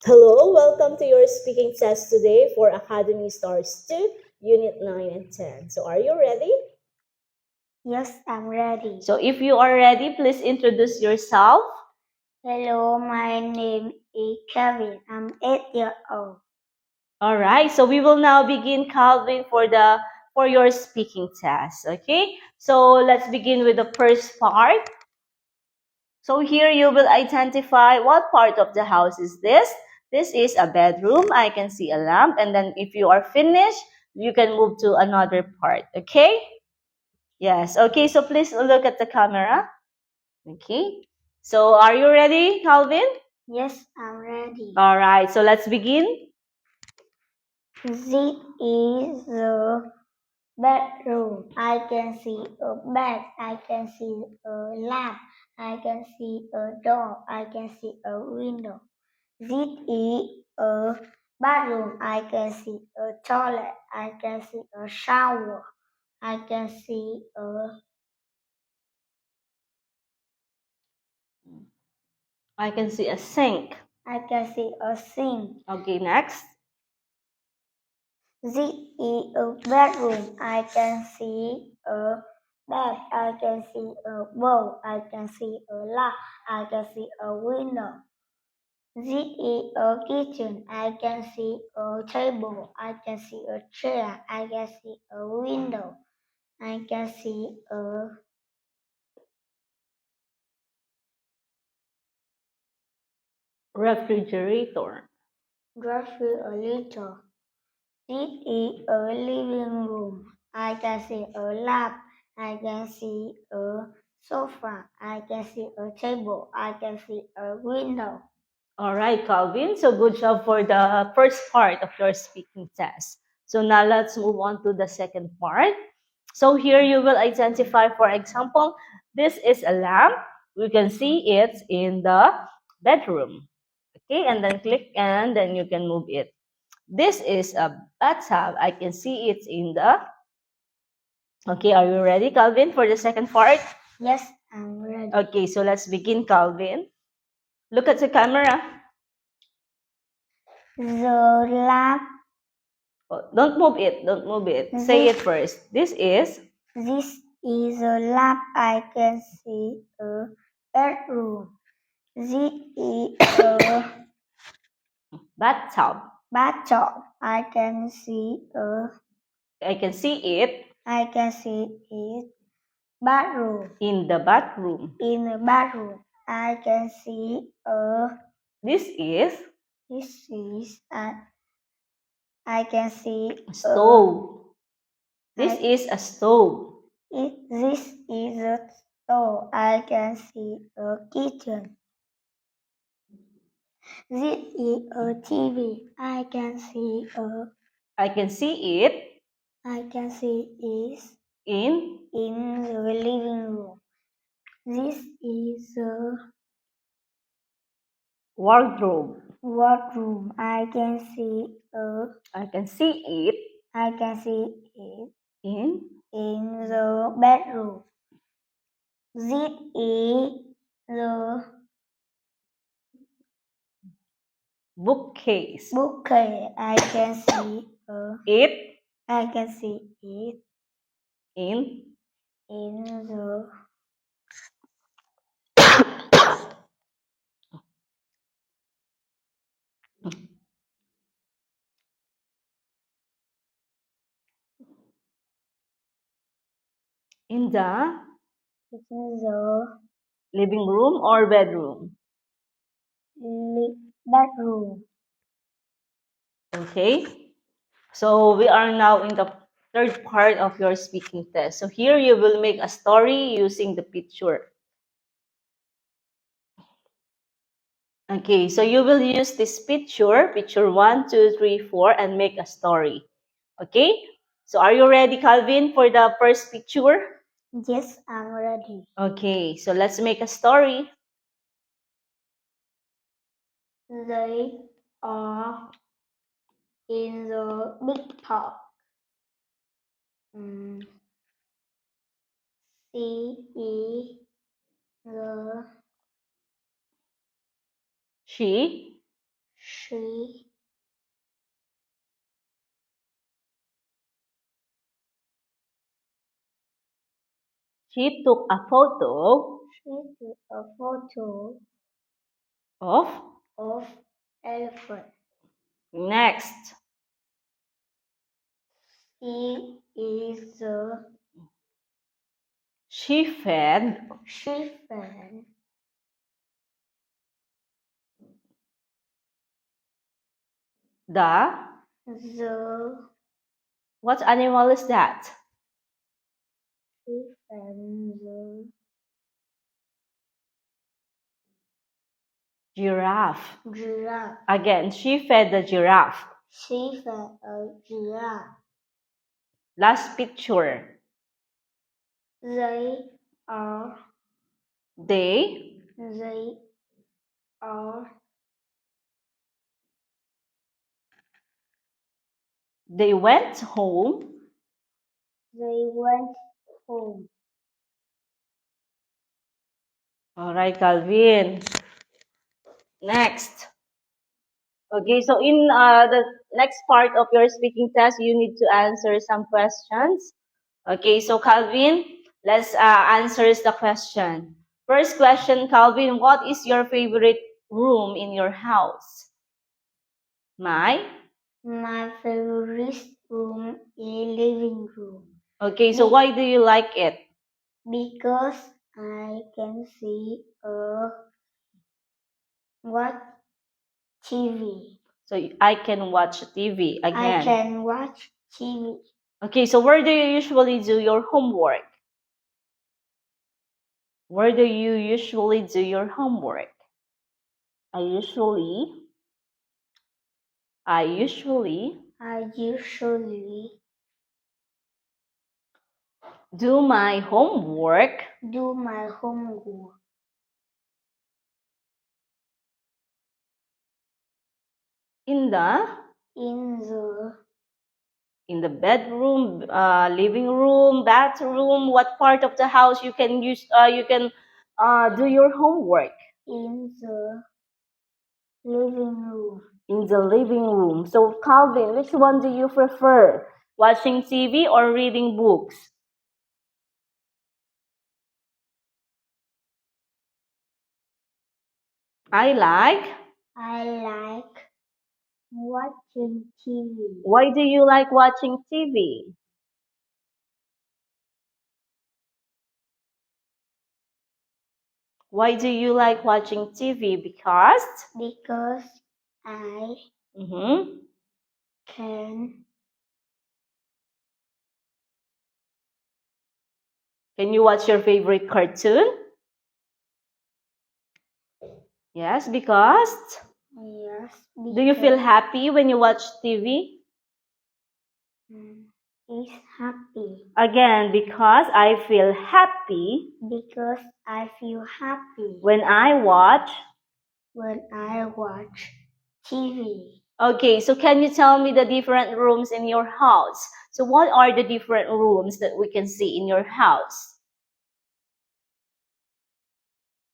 Hello, welcome to your speaking test today for Academy Stars 2, Unit 9 and 10. So, are you ready? Yes, I'm ready. So, if you are ready, please introduce yourself. Hello, my name is Kevin. I'm 8 years old. All right, so we will now begin, Calvin, for your speaking test. Okay, so let's begin with the first part. So here you will identify what part of the house is this. This is a bedroom. I can see a lamp. And then if you are finished, you can move to another part. Okay? Yes. Okay, so please look at the camera. Okay. So are you ready, Calvin? Yes, I'm ready. All right, so let's begin. This is the bedroom. I can see a bed. I can see a lamp. I can see a door. I can see a window. This is a bathroom. I can see a toilet. I can see a shower. I can see a I can see a sink. I can see a sink. Okay, next. This is a bedroom. I can see a bed. I can see a bowl. I can see a lamp. I can see a window. This is a kitchen. I can see a table. I can see a chair. I can see a window. I can see a Refrigerator. refrigerator. This is a living room. I can see a lamp. I can see a sofa. I can see a table. I can see a window. All right, Calvin. So good job for the first part of your speaking test. So now let's move on to the second part. So here you will identify, for example, this is a lamp. We can see it in the bedroom. Okay, and then click and then you can move it. This is a bathtub. I can see it in the. Okay, are you ready, Calvin, for the second part? Yes, I'm ready. Okay, so let's begin, Calvin. Look at the camera. The lamp. Oh, don't move it. Don't move it. Say it first. This is. This is a lamp. I can see a bedroom. This is a Bathtub. bathtub. I can see a. I can see it I can see it. Bathroom. in the bathroom. In the bathroom, I can see a. This is This is a. I can see a stove. This I- is a stove. This is a stove. I can see a kitchen. This is a TV. I can see a. I can see it I can see is in in the living room. This is a wardrobe. wardroom. I can see a. I can see it I can see it in in the bedroom. This is the bookcase. bookcase. I can see It I can see it in in the in the it's in the living room or bedroom. bedroom. Okay. So we are now in the third part of your speaking test. So here you will make a story using the picture. Okay, so you will use this picture 1, 2, 3, 4, and make a story. Okay? So are you ready, Calvin, for the first picture? Yes, I'm ready. Okay, so let's make a story. They are in the big park. See the She She took a photo took a photo of. of elephant. Next. Is She fed she fed the. the What animal is that? she fed the Giraffe. giraffe. Again, she fed the giraffe. She fed a giraffe. Last picture. They are They they are they went home. they went home. All right, Calvin. Next. Okay, so in the next part of your speaking test, you need to answer some questions. Okay, so Calvin, let's answer the question. First question, Calvin, what is your favorite room in your house? My favorite room is living room. Okay, so why do you like it? Because I can see watch TV. So I can watch TV again. I can watch TV. Okay, so where do you usually do your homework? Where do you usually do your homework? I usually I usually do my homework do my homework in the in the bedroom, living room, bathroom. What part of the house you can use? You can do your homework in the living room. in the living room. So Calvin, which one do you prefer? Watching TV or reading books? I like Watching TV. Why do you like watching TV? Why do you like watching TV? Because I Mhm. can Can you watch your favorite cartoon? Yes, because do you feel happy when you watch TV? is happy. Again, because I feel happy Because I feel happy when I watch. TV. Okay, so can you tell me the different rooms in your house? So what are the different rooms that we can see in your house?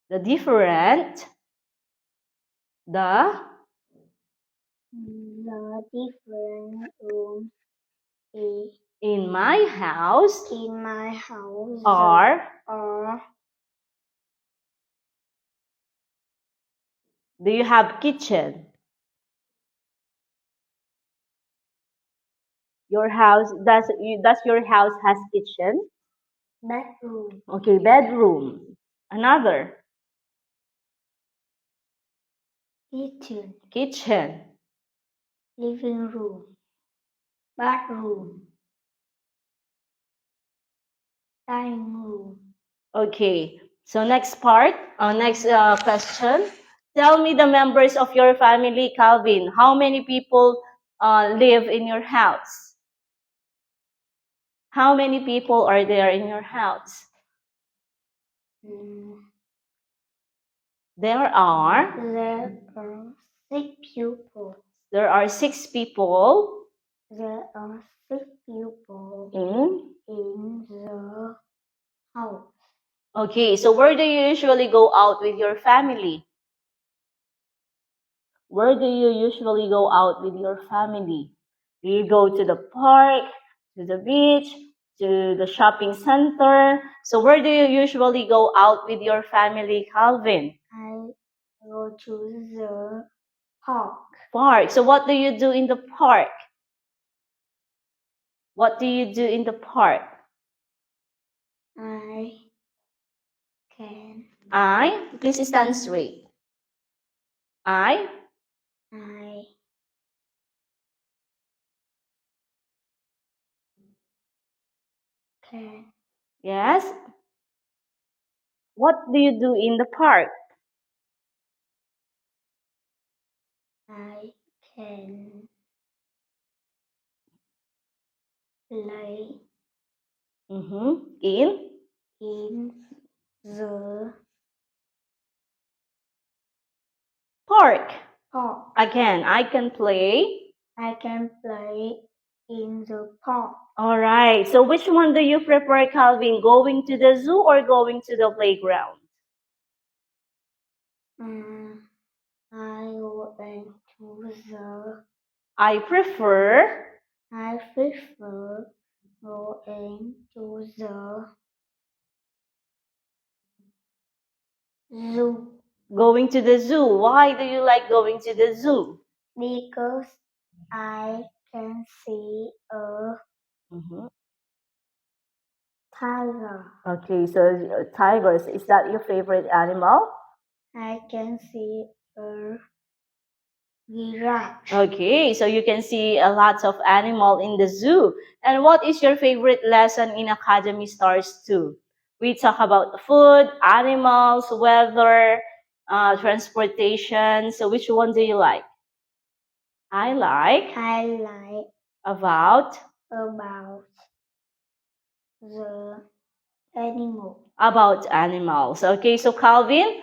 The different The different rooms in my house are do you have kitchen? Your house does your house has kitchen? bedroom, Okay, bedroom. Another kitchen. living room, bathroom, dining room. Okay. So next part, next question. Tell me the members of your family, Calvin. How many people live in your house? How many people are there in your house? There are There are 6 people. there are 6 people There are 6 people in. the house. Okay, so where do you usually go out with your family? where do you usually go out with your family? Do you go to the park, to the beach, to the shopping center? So where do you usually go out with your family, Calvin? I go to the park. Park. So what do you do in the park? What do you do in the park? Please stand straight. I I can yes. What do you do in the park? I can play In in the park. park. Again, I can play. I can play in the park. All right. So which one do you prefer, Calvin? Going to the zoo or going to the playground? I went to the. I prefer I prefer going to the zoo going to the zoo. Why do you like going to the zoo? because I can see a tiger. Okay, so tigers, is that your favorite animal? I can see a giraffe. Okay, so you can see a lot of animal in the zoo. And what is your favorite lesson in Academy Stars 2? We talk about food, animals, weather, transportation. So which one do you like? I like about the animal. about animals. Okay, so Calvin,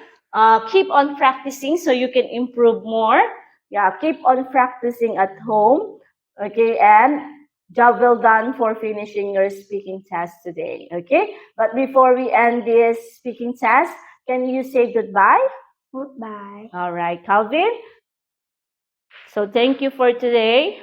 keep on practicing so you can improve more. Yeah, keep on practicing at home. Okay, and job well done for finishing your speaking test today. Okay, but before we end this speaking test, can you say goodbye? Goodbye. All right, Calvin. So thank you for today.